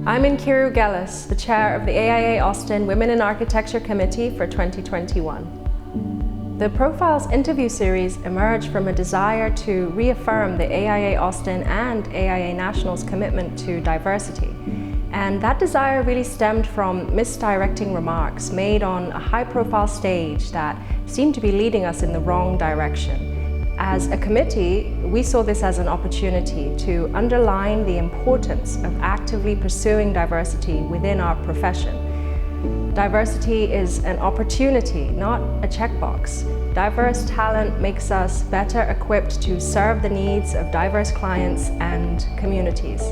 I'm Nkiru Gellis, the chair of the AIA Austin Women in Architecture Committee for 2021. The Profiles interview series emerged from a desire to reaffirm the AIA Austin and AIA National's commitment to diversity. And that desire really stemmed from misdirecting remarks made on a high-profile stage that seemed to be leading us in the wrong direction. As a committee, we saw this as an opportunity to underline the importance of actively pursuing diversity within our profession. Diversity is an opportunity, not a checkbox. Diverse talent makes us better equipped to serve the needs of diverse clients and communities.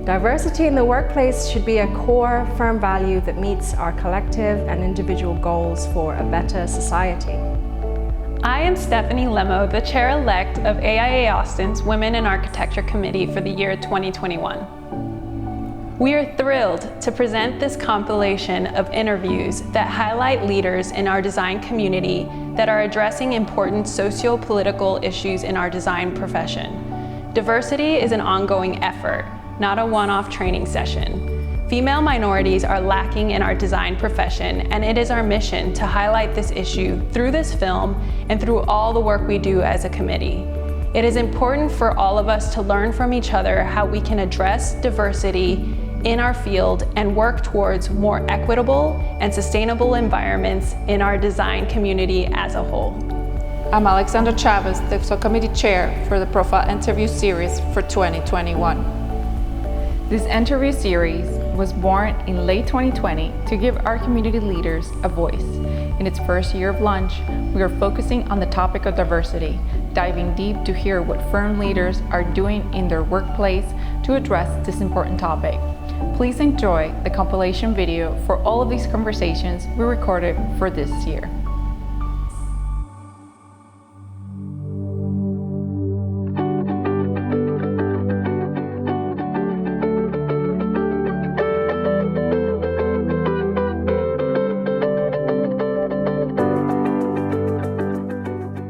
Diversity in the workplace should be a core, firm value that meets our collective and individual goals for a better society. I am Stephanie Lemo, the chair-elect of AIA Austin's Women in Architecture Committee for the year 2021. We are thrilled to present this compilation of interviews that highlight leaders in our design community that are addressing important socio-political issues in our design profession. Diversity is an ongoing effort, not a one-off training session. Female minorities are lacking in our design profession, and it is our mission to highlight this issue through this film and through all the work we do as a committee. It is important for all of us to learn from each other how we can address diversity in our field and work towards more equitable and sustainable environments in our design community as a whole. I'm Alexandra Chavez, the subcommittee chair for the Profile Interview Series for 2021. This interview series was born in late 2020 to give our community leaders a voice. In its first year of launch, we are focusing on the topic of diversity, diving deep to hear what firm leaders are doing in their workplace to address this important topic. Please enjoy the compilation video for all of these conversations we recorded for this year.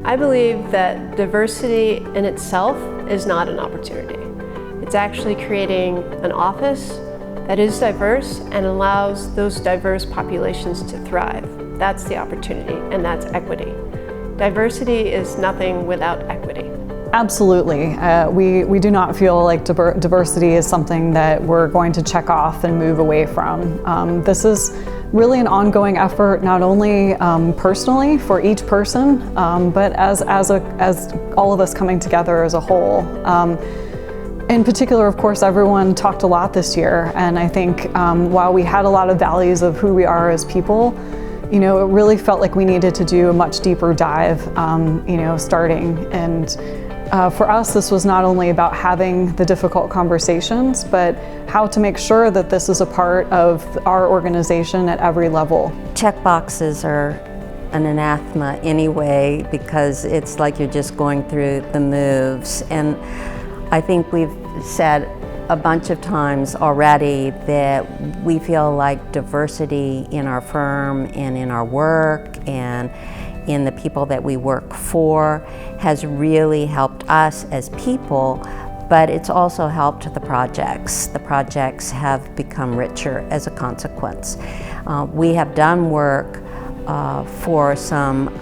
I believe that diversity in itself is not an opportunity. It's actually creating an office that is diverse and allows those diverse populations to thrive. That's the opportunity, and that's equity. Diversity is nothing without equity. Absolutely. We do not feel like diversity is something that we're going to check off and move away from. This is really an ongoing effort, not only personally for each person, but as all of us coming together as a whole. In particular, of course, everyone talked a lot this year, and I think while we had a lot of values of who we are as people, it really felt like we needed to do a much deeper dive, starting. And for us, this was not only about having the difficult conversations, but how to make sure that this is a part of our organization at every level. Check boxes are an anathema anyway, because it's like you're just going through the moves. And I think we've said a bunch of times already that we feel like diversity in our firm and in our work and in the people that we work for has really helped us as people, but it's also helped the projects. The projects have become richer as a consequence. We have done work for some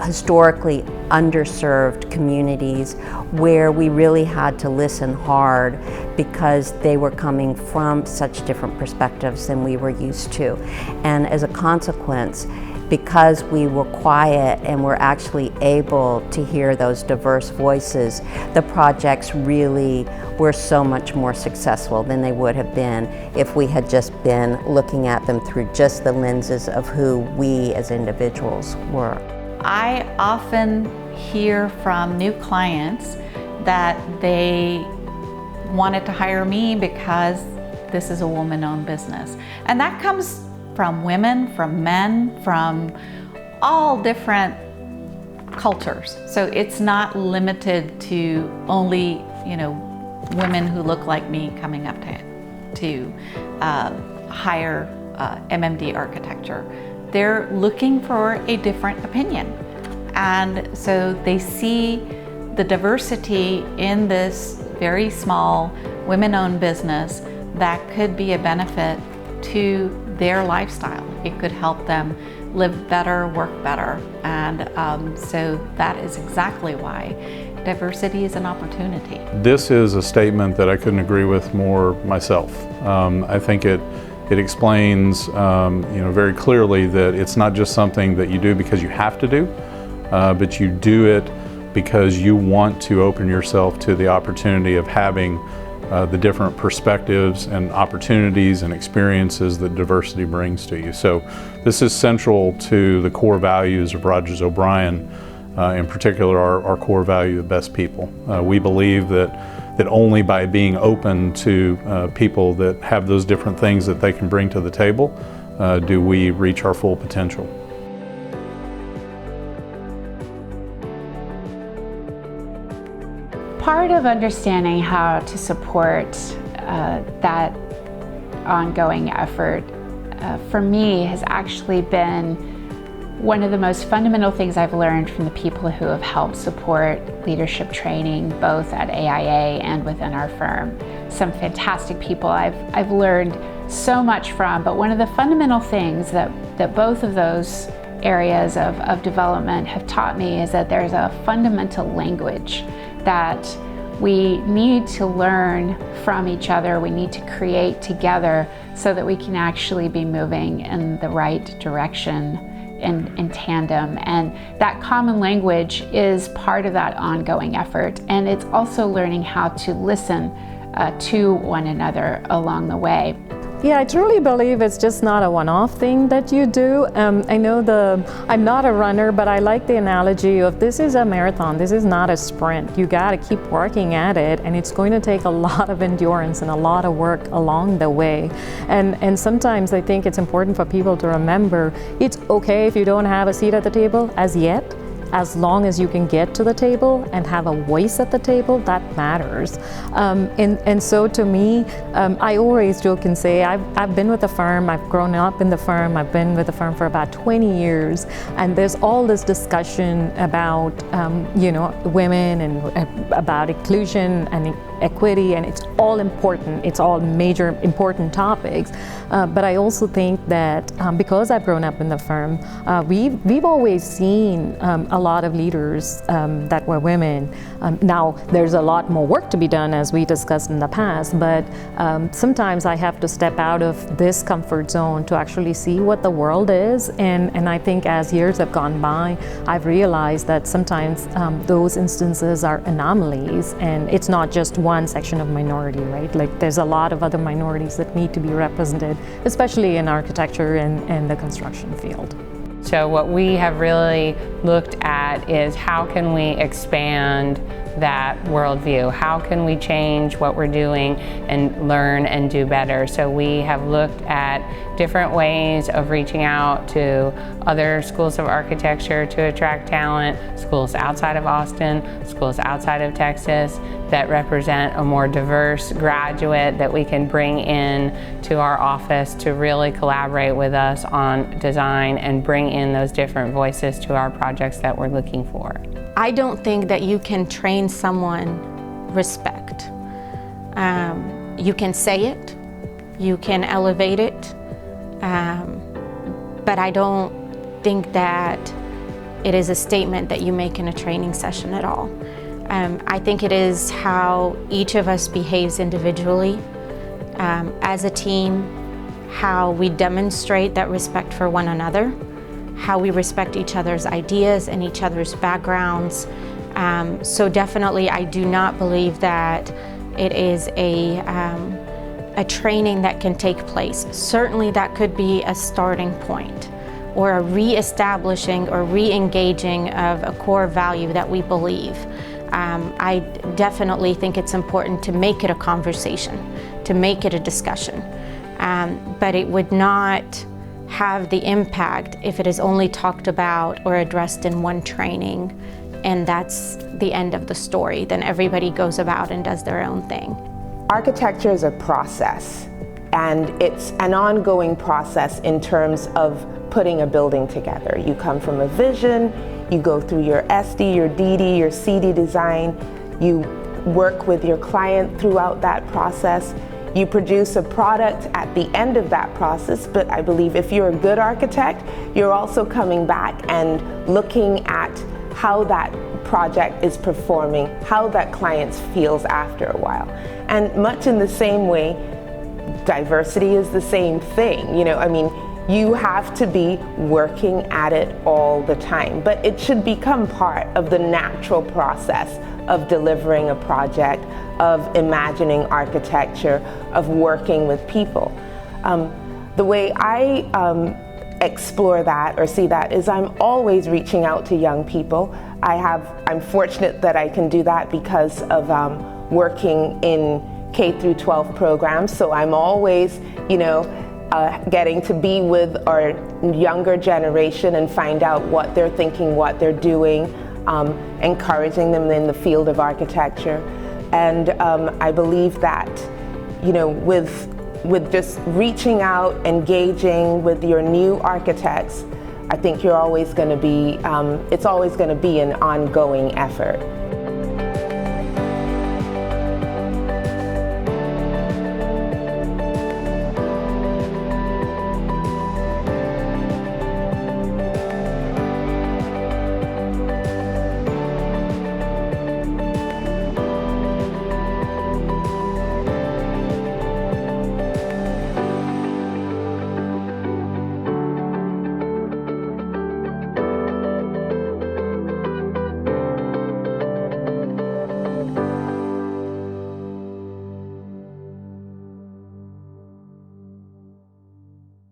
historically underserved communities where we really had to listen hard because they were coming from such different perspectives than we were used to. And as a consequence, because we were quiet and were actually able to hear those diverse voices, the projects really were so much more successful than they would have been if we had just been looking at them through just the lenses of who we as individuals were. I often hear from new clients that they wanted to hire me because this is a woman-owned business. And that comes from women, from men, from all different cultures. So it's not limited to only, women who look like me coming up to hire MMD architecture. They're looking for a different opinion. And so they see the diversity in this very small women-owned business that could be a benefit to their lifestyle. It could help them live better, work better. And so that is exactly why diversity is an opportunity. This is a statement that I couldn't agree with more myself. I think it explains very clearly that it's not just something that you do because you have to do, but you do it because you want to open yourself to the opportunity of having the different perspectives and opportunities and experiences that diversity brings to you. So this is central to the core values of Rogers O'Brien, in particular our core value of best people. We believe that only by being open to people that have those different things that they can bring to the table do we reach our full potential. Part of understanding how to support that ongoing effort for me has actually been one of the most fundamental things I've learned from the people who have helped support leadership training both at AIA and within our firm. Some fantastic people I've learned so much from, but one of the fundamental things that both of those areas of development have taught me is that there's a fundamental language that we need to learn from each other, we need to create together so that we can actually be moving in the right direction in tandem. And that common language is part of that ongoing effort. And it's also learning how to listen to one another along the way. Yeah, I truly believe it's just not a one-off thing that you do. I know I'm not a runner, but I like the analogy of this is a marathon, this is not a sprint. You gotta keep working at it, and it's going to take a lot of endurance and a lot of work along the way. And sometimes I think it's important for people to remember it's okay if you don't have a seat at the table as yet. As long as you can get to the table and have a voice at the table, that matters. And so to me, I always joke and say, I've been with the firm, I've grown up in the firm, I've been with the firm for about 20 years, and there's all this discussion about, women and about inclusion and equity, and it's all important, it's all major important topics. But I also think that because I've grown up in the firm, we've always seen a lot of leaders that were women. Now there's a lot more work to be done, as we discussed in the past, but sometimes I have to step out of this comfort zone to actually see what the world is, and I think as years have gone by, I've realized that sometimes those instances are anomalies, and it's not just one section of minority, right? Like there's a lot of other minorities that need to be represented, especially in architecture and the construction field. So what we have really looked at is how can we expand that worldview? How can we change what we're doing and learn and do better? So we have looked at different ways of reaching out to other schools of architecture to attract talent, schools outside of Austin, schools outside of Texas that represent a more diverse graduate that we can bring in to our office to really collaborate with us on design and bring in those different voices to our projects that we're looking for. I don't think that you can train someone respect. You can say it, you can elevate it, but I don't think that it is a statement that you make in a training session at all. I think it is how each of us behaves individually, as a team, how we demonstrate that respect for one another, how we respect each other's ideas and each other's backgrounds. So definitely I do not believe that it is a training that can take place. Certainly that could be a starting point or a re-establishing or re-engaging of a core value that we believe. I definitely think it's important to make it a conversation, to make it a discussion, but it would not have the impact if it is only talked about or addressed in one training and that's the end of the story. Then everybody goes about and does their own thing. Architecture is a process, and it's an ongoing process in terms of putting a building together. You come from a vision, you go through your SD, your DD, your CD design, you work with your client throughout that process, You produce a product at the end of that process, but I believe if you're a good architect, you're also coming back and looking at how that project is performing, how that client feels after a while. And much in the same way, diversity is the same thing. You know, I mean, you have to be working at it all the time, but it should become part of the natural process of delivering a project, of imagining architecture, of working with people. The way I explore that or see that is I'm always reaching out to young people. I'm fortunate that I can do that because of working in K through 12 programs, so I'm always, you know, getting to be with our younger generation and find out what they're thinking, what they're doing, encouraging them in the field of architecture. And I believe that, you know, with just reaching out, engaging with your new architects, I think you're always going to be, it's always going to be an ongoing effort.